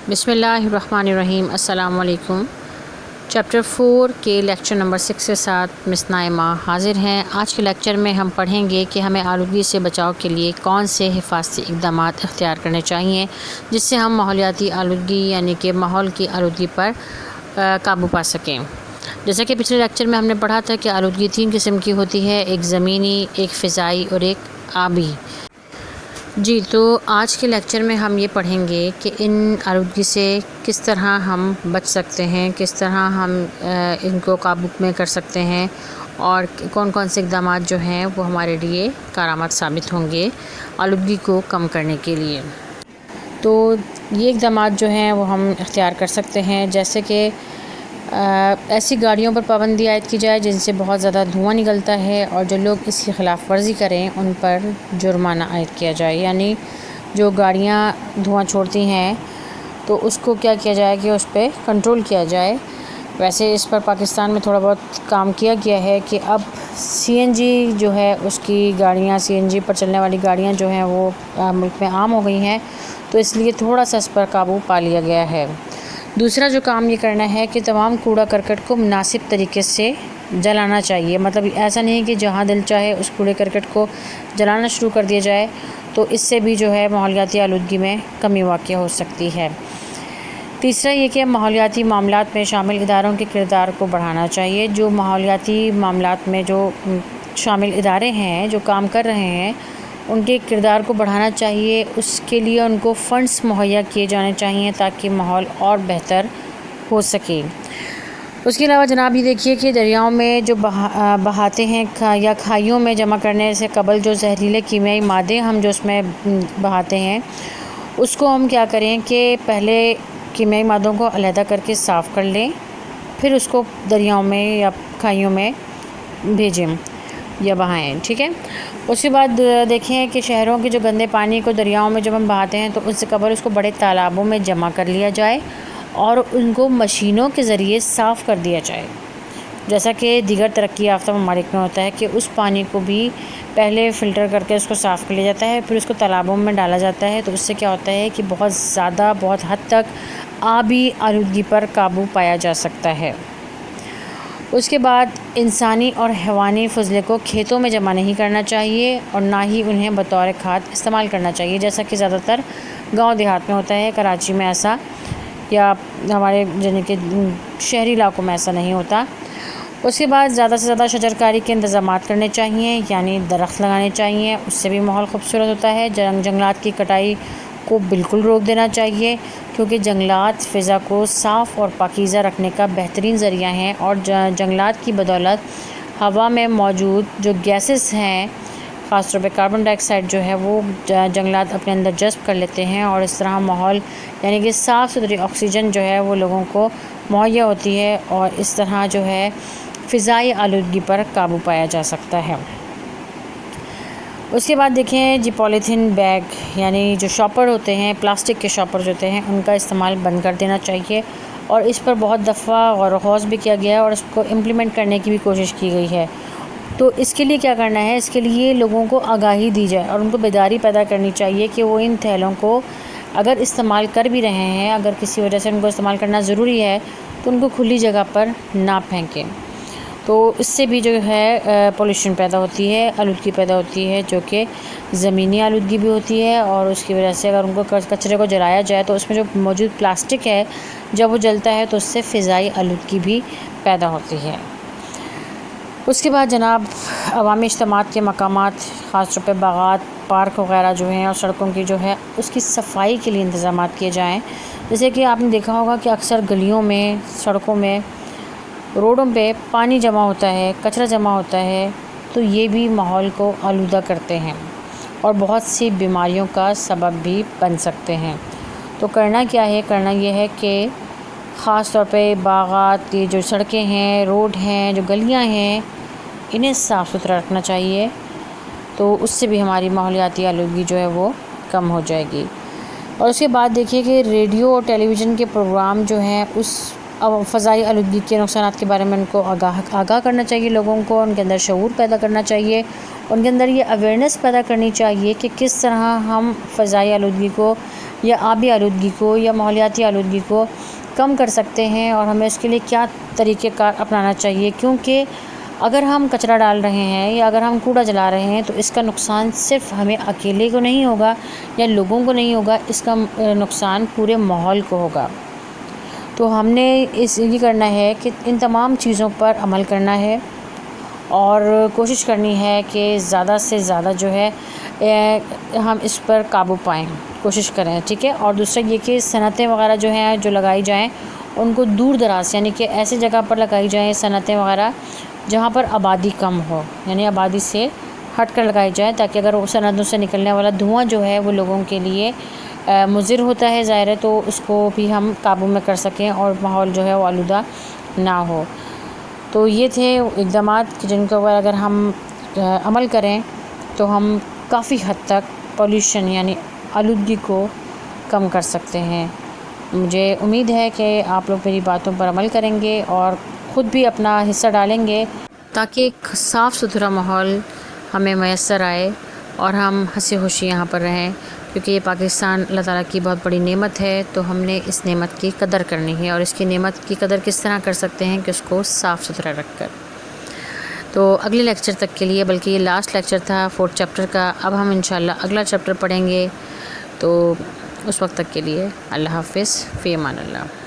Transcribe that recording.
بسم اللہ الرحمن الرحیم۔ السلام علیکم۔ چیپٹر 4 کے لیکچر نمبر 6 کے ساتھ مس نائمہ حاضر ہیں۔ آج کے لیکچر میں ہم پڑھیں گے کہ ہمیں آلودگی سے بچاؤ کے لیے کون سے حفاظتی اقدامات اختیار کرنے چاہیے جس سے ہم ماحولیاتی آلودگی یعنی کہ ماحول کی آلودگی پر قابو پا سکیں۔ جیسا کہ پچھلے لیکچر میں ہم نے پڑھا تھا کہ آلودگی 3 قسم کی ہوتی ہے، ایک زمینی، ایک فضائی اور ایک آبی۔ تو آج کے لیکچر میں ہم یہ پڑھیں گے کہ ان آلودگی سے کس طرح ہم بچ سکتے ہیں، کس طرح ہم ان کو قابو میں کر سکتے ہیں اور کون کون سے اقدامات جو ہیں وہ ہمارے لیے کارآمد ثابت ہوں گے آلودگی کو کم کرنے کے لیے۔ تو یہ اقدامات جو ہیں وہ ہم اختیار کر سکتے ہیں، جیسے کہ ایسی گاڑیوں پر پابندی عائد کی جائے جن سے بہت زیادہ دھواں نکلتا ہے اور جو لوگ اس کی خلاف ورزی کریں ان پر جرمانہ عائد کیا جائے، یعنی جو گاڑیاں دھواں چھوڑتی ہیں تو اس کو کیا کیا جائے کہ اس پہ کنٹرول کیا جائے۔ ویسے اس پر پاکستان میں تھوڑا بہت کام کیا گیا ہے کہ اب سی این جی جو ہے اس کی گاڑیاں، سی این جی پر چلنے والی گاڑیاں جو ہیں وہ ملک میں عام ہو گئی ہیں، تو اس لیے تھوڑا سا اس پر قابو پا لیا گیا ہے۔ دوسرا جو کام یہ کرنا ہے کہ تمام کوڑا کرکٹ کو مناسب طریقے سے جلانا چاہیے، مطلب ایسا نہیں کہ جہاں دل چاہے اس کوڑے کرکٹ کو جلانا شروع کر دیا جائے، تو اس سے بھی جو ہے ماحولیاتی آلودگی میں کمی واقع ہو سکتی ہے۔ تیسرا یہ کہ ماحولیاتی معاملات میں شامل اداروں کے کردار کو بڑھانا چاہیے۔ جو ماحولیاتی معاملات میں جو شامل ادارے ہیں جو کام کر رہے ہیں ان کے کردار کو بڑھانا چاہیے، اس کے لیے ان کو فنڈز مہیا کیے جانے چاہیے تاکہ ماحول اور بہتر ہو سکے۔ اس کے علاوہ جناب یہ دیکھیے کہ دریاؤں میں جو بہاتے ہیں یا کھائیوں میں جمع کرنے سے قبل جو زہریلے کیمیائی مادے ہم جو اس میں بہاتے ہیں اس کو ہم کیا کریں کہ پہلے کیمیائی مادوں کو علیحدہ کر کے صاف کر لیں، پھر اس کو دریاؤں میں یا کھائیوں میں بھیجیں یا بہائیں، ٹھیک ہے۔ اس کے بعد دیکھیں کہ شہروں کے جو گندے پانی کو دریاؤں میں جب ہم بہاتے ہیں تو اس سے قبل اس کو بڑے تالابوں میں جمع کر لیا جائے اور ان کو مشینوں کے ذریعے صاف کر دیا جائے، جیسا کہ دیگر ترقی یافتہ ممالک میں ہوتا ہے کہ اس پانی کو بھی پہلے فلٹر کر کے اس کو صاف کر لیا جاتا ہے، پھر اس کو تالابوں میں ڈالا جاتا ہے، تو اس سے کیا ہوتا ہے کہ بہت حد تک آبی آلودگی پر قابو پایا جا سکتا ہے۔ اس کے بعد انسانی اور حیوانی فضلے کو کھیتوں میں جمع نہیں کرنا چاہیے اور نہ ہی انہیں بطور کھاد استعمال کرنا چاہیے، جیسا کہ زیادہ تر گاؤں دیہات میں ہوتا ہے، کراچی میں ایسا یا ہمارے یعنی کہ شہری علاقوں میں ایسا نہیں ہوتا۔ اس کے بعد زیادہ سے زیادہ شجرکاری کے انتظامات کرنے چاہیے، یعنی درخت لگانے چاہیے، اس سے بھی ماحول خوبصورت ہوتا ہے۔ جنگلات کی کٹائی کو بالکل روک دینا چاہیے کیونکہ جنگلات فضا کو صاف اور پاکیزہ رکھنے کا بہترین ذریعہ ہیں اور جنگلات کی بدولت ہوا میں موجود جو گیسز ہیں، خاص طور پہ کاربن ڈائی آکسائڈ جو ہے وہ جنگلات اپنے اندر جذب کر لیتے ہیں اور اس طرح ماحول یعنی کہ صاف ستھری آکسیجن جو ہے وہ لوگوں کو مہیا ہوتی ہے اور اس طرح جو ہے فضائی آلودگی پر قابو پایا جا سکتا ہے۔ اس کے بعد دیکھیں جی پولیتھین بیگ یعنی جو شاپر ہوتے ہیں، پلاسٹک کے شاپر جو ہوتے ہیں ان کا استعمال بند کر دینا چاہیے اور اس پر بہت دفعہ غور و خوض بھی کیا گیا ہے اور اس کو امپلیمنٹ کرنے کی بھی کوشش کی گئی ہے۔ تو اس کے لیے کیا کرنا ہے، اس کے لیے لوگوں کو آگاہی دی جائے اور ان کو بیداری پیدا کرنی چاہیے کہ وہ ان تھیلوں کو اگر استعمال کر بھی رہے ہیں، اگر کسی وجہ سے ان کو استعمال کرنا ضروری ہے تو ان کو کھلی جگہ پر نہ پھینکیں۔ تو اس سے بھی جو ہے پولیوشن پیدا ہوتی ہے، آلودگی پیدا ہوتی ہے، جو کہ زمینی آلودگی بھی ہوتی ہے اور اس کی وجہ سے اگر ان کو کچرے کو جلایا جائے تو اس میں جو موجود پلاسٹک ہے جب وہ جلتا ہے تو اس سے فضائی آلودگی بھی پیدا ہوتی ہے۔ اس کے بعد جناب عوامی اجتماعات کے مقامات، خاص طور پہ باغات، پارک وغیرہ جو ہیں اور سڑکوں کی جو ہے اس کی صفائی کے لیے انتظامات کیے جائیں۔ جیسے کہ آپ نے دیکھا ہوگا کہ اکثر گلیوں میں، سڑکوں میں، روڈوں پہ پانی جمع ہوتا ہے، کچرا جمع ہوتا ہے، تو یہ بھی ماحول کو آلودہ کرتے ہیں اور بہت سی بیماریوں کا سبب بھی بن سکتے ہیں۔ تو کرنا کیا ہے، کرنا یہ ہے کہ خاص طور پہ باغات، یہ جو سڑکیں ہیں، روڈ ہیں، جو گلیاں ہیں، انہیں صاف ستھرا رکھنا چاہیے، تو اس سے بھی ہماری ماحولیاتی آلودگی جو ہے وہ کم ہو جائے گی۔ اور اس کے بعد دیکھیے کہ ریڈیو اور ٹیلی ویژن کے پروگرام جو ہیں اس فضائی آلودگی کے نقصانات کے بارے میں ان کو آگاہ کرنا چاہیے، لوگوں کو ان کے اندر شعور پیدا کرنا چاہیے، ان کے اندر یہ اویئرنیس پیدا کرنی چاہیے کہ کس طرح ہم فضائی آلودگی کو یا آبی آلودگی کو یا ماحولیاتی آلودگی کو کم کر سکتے ہیں، اور ہمیں اس کے لیے کیا طریقہ کار اپنانا چاہیے، کیونکہ اگر ہم کچرا ڈال رہے ہیں یا اگر ہم کوڑا جلا رہے ہیں تو اس کا نقصان صرف ہمیں اکیلے کو نہیں ہوگا یا لوگوں کو نہیں ہوگا، اس کا نقصان پورے ماحول کو ہوگا۔ تو ہم نے یہ کرنا ہے کہ ان تمام چیزوں پر عمل کرنا ہے اور کوشش کرنی ہے کہ زیادہ سے زیادہ جو ہے ہم اس پر قابو پائیں، کوشش کریں، ٹھیک ہے۔ اور دوسرا یہ کہ صنعتیں وغیرہ جو ہیں جو لگائی جائیں ان کو دور دراز یعنی کہ ایسی جگہ پر لگائی جائیں صنعتیں وغیرہ جہاں پر آبادی کم ہو، یعنی آبادی سے ہٹ کر لگائی جائیں، تاکہ اگر صنعتوں سے نکلنے والا دھواں جو ہے وہ لوگوں کے لیے مضر ہوتا ہے ظاہر ہے، تو اس کو بھی ہم قابو میں کر سکیں اور ماحول جو ہے وہ آلودہ نہ ہو۔ تو یہ تھے اقدامات کہ جن کے اوپر اگر ہم عمل کریں تو ہم کافی حد تک پولیوشن یعنی آلودگی کو کم کر سکتے ہیں۔ مجھے امید ہے کہ آپ لوگ میری باتوں پر عمل کریں گے اور خود بھی اپنا حصہ ڈالیں گے تاکہ ایک صاف ستھرا ماحول ہمیں میسر آئے اور ہم ہنسی خوشی یہاں پر رہیں، کیونکہ یہ پاکستان اللہ تعالیٰ کی بہت بڑی نعمت ہے، تو ہم نے اس نعمت کی قدر کرنی ہے، اور اس کی نعمت کی قدر کس طرح کر سکتے ہیں کہ اس کو صاف ستھرا رکھ کر۔ تو اگلے لیکچر تک کے لیے، بلکہ یہ لاسٹ لیکچر تھا 4 چیپٹر کا، اب ہم انشاءاللہ اگلا چیپٹر پڑھیں گے، تو اس وقت تک کے لیے اللہ حافظ، فی امان اللہ۔